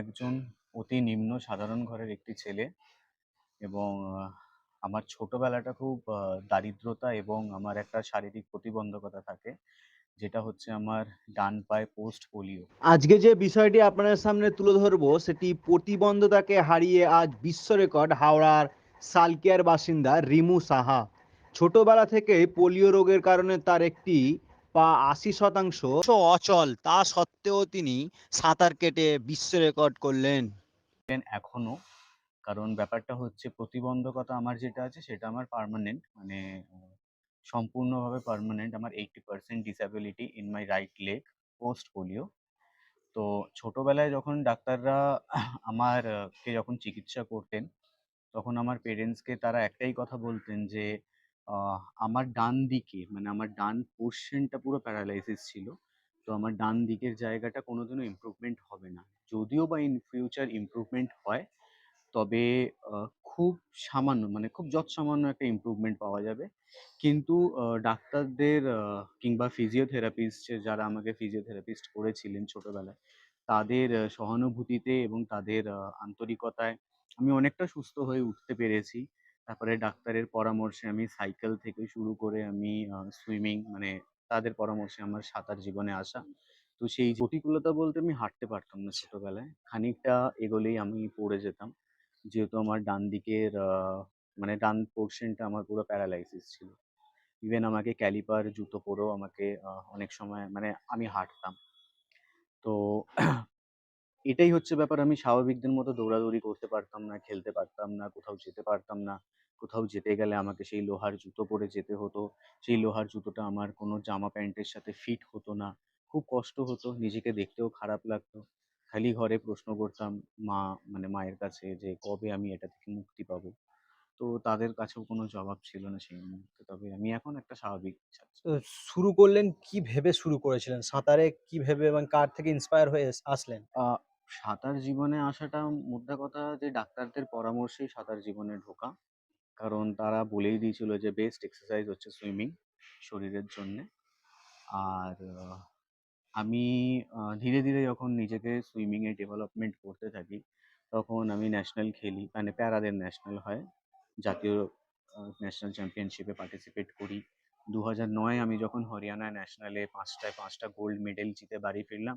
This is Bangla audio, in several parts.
একজন অতি নিম্ন সাধারণ ঘরের একটি ছেলে এবং আমার ছোটবেলাটা খুব দারিদ্রতা এবং আমার একটা শারীরিক প্রতিবন্ধকতা থাকে, যেটা হচ্ছে আমার ডান পায়ে পোস্ট পোলিও। আজকে যে বিষয়টি আপনাদের সামনে তুলে ধরবো সেটি প্রতিবন্ধতাকে হারিয়ে আজ বিশ্ব রেকর্ড হাওড়ার সালকিয়ার বাসিন্দা রিমু সাহা। ছোটবেলা থেকে পোলিও রোগের কারণে তার একটি পা ৮০% অচল, তা সত্ত্বেও তিনি সাঁতার কেটে বিশ্ব রেকর্ড করলেন। এখনো, কারণ ব্যাপারটা হচ্ছে প্রতিবন্ধকতা আমার যেটা আছে সেটা আমার পার্মানেন্ট, মানে সম্পূর্ণভাবে পার্মানেন্ট। আমার 80% disability in my right leg, post polio. তো ছোটবেলায় যখন ডাক্তাররা আমার কে যখন চিকিৎসা করতেন, তখন আমার পেরেন্টসকে তারা একটাই কথা বলতেন যে আমার ডান দিকে, মানে আমার ডান পোর্শনটা পুরো প্যারালাইসিস ছিল। তো আমার ডান দিকের জায়গাটা কোনোদিনও ইমপ্রুভমেন্ট হবে না। যদিও বা ইন ফিউচার ইমপ্রুভমেন্ট হয়, তবে খুব সামান্য, মানে খুব যৎসামান্য একটা ইমপ্রুভমেন্ট পাওয়া যাবে। কিন্তু ডাক্তারদের কিংবা ফিজিওথেরাপিস্ট যারা আমাকে ফিজিওথেরাপিস্ট করেছিলেন ছোটবেলায়, তাদের সহানুভূতিতে এবং তাদের আন্তরিকতায় আমি অনেকটা সুস্থ হয়ে উঠতে পেরেছি। তারপরে ডাক্তারের পরামর্শে আমি সাইকেল থেকে শুরু করে আমি সুইমিং, মানে তাদের পরামর্শে আমার সাঁতার জীবনে আসা। তো সেই প্রতিকূলতা বলতে আমি হাঁটতে পারতাম না ছোটবেলায়। খানিকটা এগোলেই আমি পড়ে যেতাম। যেহেতু আমার ডান দিকের মানে ডান পোরশনটা আমার পুরো প্যারালাইসিস ছিল। ইভেন আমাকে ক্যালিপার জুতো পরেও আমাকে অনেক সময়, মানে আমি হাঁটতাম। তো এটাই হচ্ছে ব্যাপার। আমি স্বাভাবিকদের মতো দৌড়াদৌড়ি করতে পারতাম না, খেলতে পারতাম না, কোথাও যেতে পারতাম না। কোথাও যেতে গেলে আমাকে সেই লোহার জুতো পরে যেতে হতো। সেই লোহার জুতোটা আমার কোনো জামা প্যান্টের সাথে ফিট হতো না। খুব কষ্ট হতো, নিজেকে দেখতেও খারাপ লাগতো। খালি ঘরে প্রশ্ন করতাম মা, মানে মায়ের কাছে, যে কবে আমি এটা থেকে মুক্তি পাবো। তো তাদের কাছেও কোনো জবাব ছিল না সেই মুহূর্তে। তবে আমি এখন একটা স্বাভাবিক ছাত্র। তো শুরু করলেন কি ভেবে শুরু করেছিলেন? সাঁতারে কি ভেবে এবং কার থেকে ইন্সপায়ার হয়ে আসলেন? আ সাঁতার জীবনে আসাটা, মোদ্দা কথা যে ডাক্তারদের পরামর্শেই সাঁতার জীবনে ঢোকা। কারণ তারা বলেই দিয়েছিল যে বেস্ট এক্সারসাইজ হচ্ছে সুইমিং শরীরের জন্যে। আর আমি ধীরে ধীরে যখন নিজেকে সুইমিংয়ে ডেভেলপমেন্ট করতে থাকি, তখন আমি ন্যাশনাল খেলি, মানে প্যারাদের ন্যাশনাল হয়, জাতীয় ন্যাশনাল চ্যাম্পিয়নশিপে পার্টিসিপেট করি। 2009 আমি যখন হরিয়ানা ন্যাশনালে পাঁচটায় পাঁচটা গোল্ড মেডেল জিতে বাড়ি ফিরলাম,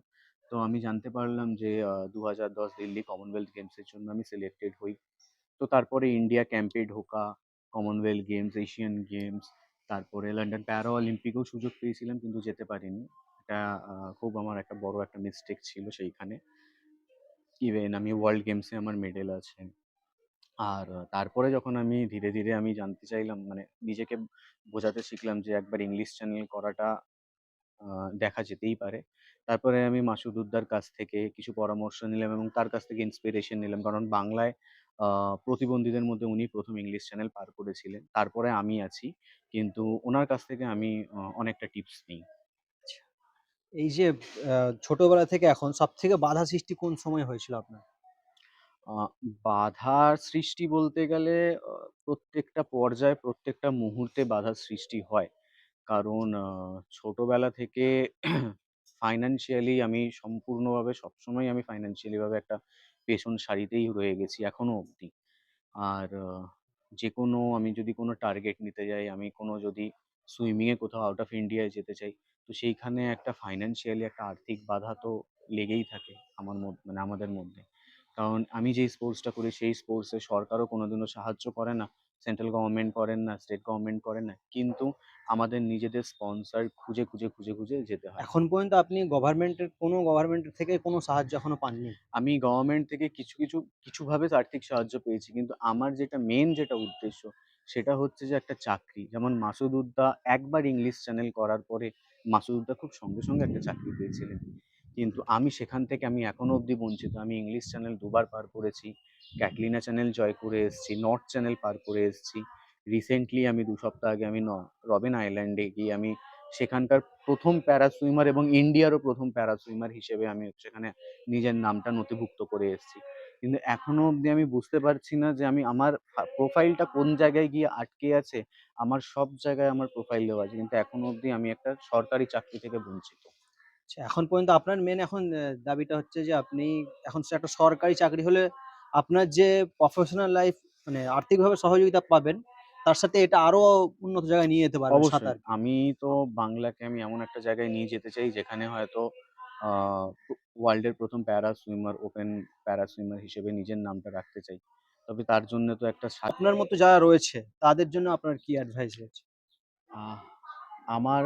তো আমি জানতে পারলাম যে 2010 দিল্লি কমনওয়েলথ গেমসের জন্য আমি সিলেক্টেড হই। তো তারপরে ইন্ডিয়া ক্যাম্পে ঢোকা, কমনওয়েলথ গেমস, এশিয়ান গেমস, তারপরে লন্ডন প্যারা অলিম্পিকেও সুযোগ পেয়েছিলাম কিন্তু যেতে পারিনি। এটা খুব আমার একটা বড় একটা মিস্টেক ছিল সেইখানে। ইভেন আমি ওয়ার্ল্ড গেমসে আমার মেডেল আছে। আর তারপরে যখন আমি ধীরে ধীরে আমি জানতে চাইলাম, মানে নিজেকে বোঝাতে শিখলাম যে একবার ইংলিশ চ্যানেল করাটা দেখা যেতেই পারে। তারপরে আমি মাসুদুদ্দার কাছ থেকে কিছু পরামর্শ নিলাম এবং তার কাছ থেকে ইন্সপিরেশন নিলাম। কারণ বাংলায় আ প্রতিবন্ধীদের মধ্যে উনি ১ম ইংলিশ চ্যানেল পার করেছিলেন। তারপরে আমি আছি। কিন্তু উনার কাছ থেকে আমি অনেকটা টিপস নিই। এই যে আ ছোটবেলা থেকে এখন সবথেকে বাধা সৃষ্টি কোন সময় হয়েছিল আপনার? আ বাধার সৃষ্টি বলতে গেলে প্রত্যেকটা পর্যায়ে, প্রত্যেকটা মুহূর্তে বাধার সৃষ্টি হয়। কারণ ছোটবেলা থেকে ফাইন্যান্সিয়ালি আমি সম্পূর্ণভাবে সবসময় আমি ফাইন্যান্সিয়ালি ভাবে একটা পেছন সারিতেই রয়ে গেছি এখনো অবধি। আর যেকোনো, আমি যদি কোনো টার্গেট নিতে যাই, আমি কোনো যদি সুইমিং এ কোথাও আউট অফ ইন্ডিয়ায় যেতে চাই, তো সেইখানে একটা ফাইন্যান্সিয়ালি একটা আর্থিক বাধা তো লেগেই থাকে আমার মানে আমাদের মধ্যে। কারণ আমি যেই স্পোর্টসটা করি সেই স্পোর্টসে সরকারও কোনোদিনও সাহায্য করে না। সেন্ট্রাল গভর্নমেন্ট করেন না, স্টেট গভর্নমেন্ট করে না। কিন্তু আমাদের নিজেদের স্পন্সর খুঁজে যেতে হয়। এখন পর্যন্ত আপনি গভর্নমেন্টের থেকে কোনো সাহায্য এখনো পাননি? আমি গভর্নমেন্ট থেকে কিছুভাবে আর্থিক সাহায্য পেয়েছি। কিন্তু আমার যেটা মেইন যেটা উদ্দেশ্য, সেটা হচ্ছে যে একটা চাকরি। যেমন মাসুদুদ্দা একবার ইংলিশ চ্যানেল করার পরে মাসুদুদ্দা খুব সঙ্গে একটা চাকরি পেয়েছিলেন। কিন্তু আমি সেখান থেকে আমি এখনো অবধি বঞ্চিত। আমি ইংলিশ চ্যানেল ২ বার পার করেছি। ক্যাটলিনা চ্যানেল জয় করে এসেছি, নর্থ চ্যানেল পার করে এসেছি। রিসেন্টলি আমি ২ সপ্তাহ আগে আমি রবিন আইল্যান্ডে গিয়ে আমি সেখানকার ১ম প্যারা সুইমার এবং ইন্ডিয়ারও ১ম প্যারা সুইমার হিসেবে আমি সেখানে নিজের নামটা নথিভুক্ত করে এসেছি। কিন্তু এখনো অবধি আমি বুঝতে পারছি না যে আমি আমার প্রোফাইলটা কোন জায়গায় গিয়ে আটকে আছে। আমার সব জায়গায় আমার প্রোফাইল দেওয়া আছে। কিন্তু এখনো অবধি আমি একটা সরকারি চাকরি থেকে বঞ্চিত। আচ্ছা, এখন পর্যন্ত আপনার মেন এখন দাবিটা হচ্ছে যে আপনি এখন একটা সরকারি চাকরি হলে আপনার যে প্রফেশনাল লাইফ মানে আর্থিকভাবে সহযোগিতা পাবেন, তার সাথে এটা আরো উন্নত জায়গায় নিয়ে যেতে পারবেন অবশ্যই। সাঁতার। আমি তো বাংলাকে আমি এমন একটা জায়গায় নিয়ে যেতে চাই যেখানে হয়তো আ ওয়ার্ল্ড এর ১ম প্যারা সুইমার, ওপেন প্যারা সুইমার হিসেবে নিজের নামটা রাখতে চাই। তবে তার জন্য তো একটা আপনার মতো যারা রয়েছে তাদের জন্য আপনার কি অ্যাডভাইস রয়েছে? আহ আমার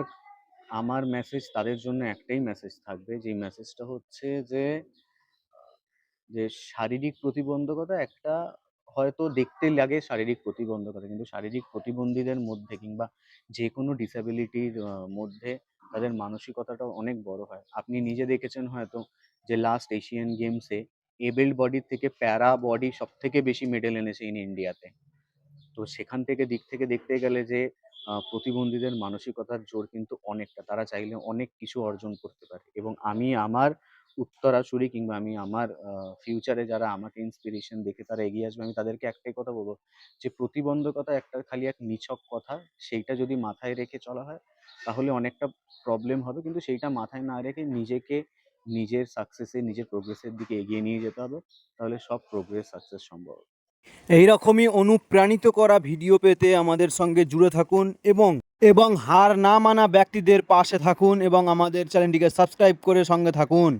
আমার মেসেজ তাদের জন্য একটাই মেসেজ থাকবে, যেই মেসেজটা হচ্ছে যে যে শারীরিক প্রতিবন্ধকতা একটা হয়তো দেখতে লাগে শারীরিক প্রতিবন্ধকতা, কিন্তু শারীরিক প্রতিবন্ধীদের মধ্যে কিংবা যেকোনো ডিসেবিলিটির মধ্যে তাদের মানসিকতাটা অনেক বড় হয়। আপনি নিজে দেখেছেন হয়তো যে লাস্ট এশিয়ান গেমসে এবলড বডির থেকে প্যারা বডি সবথেকে বেশি মেডেল এনেছে ইন্ডিয়াতে। তো সেখান থেকে দিক থেকে দেখতে গেলে যে প্রতিবন্ধীদের মানসিকতার জোর কিন্তু অনেকটা। তারা চাইলে অনেক কিছু অর্জন করতে পারে, এবং আমি আমার উত্তরাসূরি কিংবা আমি আমার ফিউচারে যারা আমাকে ইন্সপিরেশন দেখে তারা এগিয়ে আসবে, আমি তাদেরকে একটাই কথা বলবো যে প্রতিবন্ধকতা একটা খালি এক নিছক কথা। সেইটা যদি মাথায় রেখে চলা হয় তাহলে অনেকটা প্রবলেম হবে, কিন্তু সেইটা মাথায় না রেখে নিজেকে নিজের সাকসেসে, নিজের প্রোগ্রেসের দিকে এগিয়ে নিয়ে যেতে হবে। তাহলে সব প্রোগ্রেস সাকসেস সম্ভব। এইরকমই অনুপ্রাণিত করা ভিডিও পেতে আমাদের সঙ্গে জুড়ে থাকুন এবং হার না মানা ব্যক্তিদের পাশে থাকুন এবং আমাদের চ্যানেলটিকে সাবস্ক্রাইব করে সঙ্গে থাকুন।